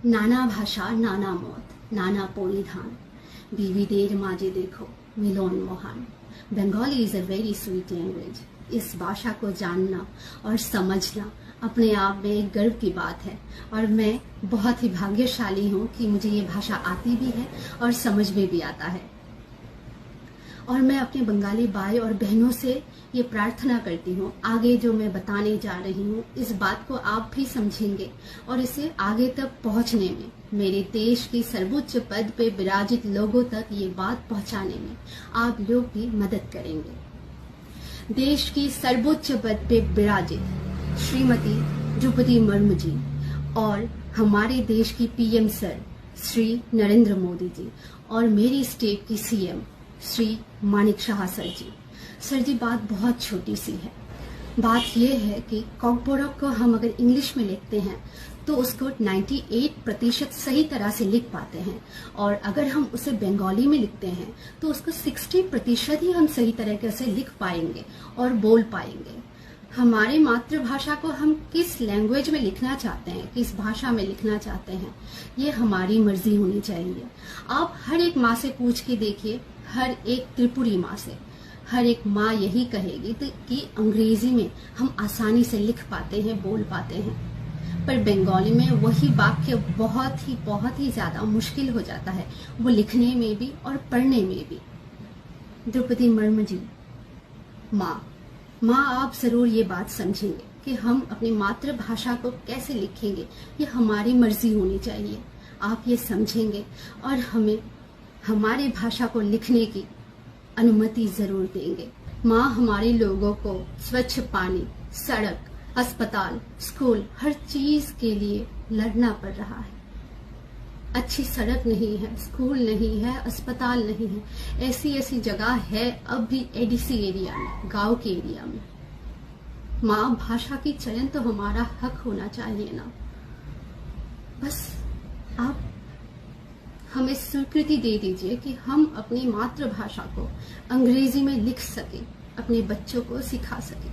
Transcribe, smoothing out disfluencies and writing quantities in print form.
नाना भाषा नाना मौत नाना परिधान विविधेर माझे देखो मिलन महान। Bengali is a very sweet language. इस भाषा को जानना और समझना अपने आप में एक गर्व की बात है और मैं बहुत ही भाग्यशाली हूँ कि मुझे ये भाषा आती भी है और समझ में भी आता है। और मैं अपने बंगाली भाई और बहनों से ये प्रार्थना करती हूँ, आगे जो मैं बताने जा रही हूँ इस बात को आप भी समझेंगे और इसे आगे तक पहुँचने में, मेरे देश की सर्वोच्च पद पे विराजित लोगों तक ये बात पहुँचाने में आप लोग भी मदद करेंगे। देश की सर्वोच्च पद पे विराजित श्रीमती द्रौपदी मुर्मू जी और हमारे देश की पीएम सर श्री नरेंद्र मोदी जी और मेरी स्टेट की सीएम श्री मानिक शाह सर जी बात बहुत छोटी सी है। बात यह है कि कॉकबोरक को हम अगर इंग्लिश में लिखते हैं तो उसको 98% सही तरह से लिख पाते हैं और अगर हम उसे बंगाली में लिखते हैं तो उसको 60% ही हम सही तरीके से लिख पाएंगे और बोल पाएंगे। हमारे मातृभाषा को हम किस लैंग्वेज में लिखना चाहते हैं, किस भाषा में लिखना चाहते हैं, ये हमारी मर्जी होनी चाहिए। आप हर एक माँ से पूछ के देखिए, हर एक त्रिपुरी माँ से, हर एक माँ यही कहेगी कि अंग्रेजी में हम आसानी से लिख पाते हैं, बोल पाते हैं, पर बंगाली में वही वाक्य बहुत ही ज्यादा मुश्किल हो जाता है, वो लिखने में भी और पढ़ने में भी। द्रौपदी मुर्मू जी माँ आप जरूर ये बात समझेंगे कि हम अपनी मातृभाषा को कैसे लिखेंगे, ये हमारी मर्जी होनी चाहिए। आप ये समझेंगे और हमें हमारी भाषा को लिखने की अनुमति जरूर देंगे। माँ हमारे लोगों को स्वच्छ पानी, सड़क, अस्पताल, स्कूल, हर चीज के लिए लड़ना पड़ रहा है। अच्छी सड़क नहीं है, स्कूल नहीं है, अस्पताल नहीं है, ऐसी जगह है अब भी एडीसी एरिया में, गांव के एरिया में। माँ भाषा की चयन तो हमारा हक होना चाहिए ना। बस आप हमें स्वीकृति दे दीजिए कि हम अपनी मातृभाषा को अंग्रेजी में लिख सके, अपने बच्चों को सिखा सके।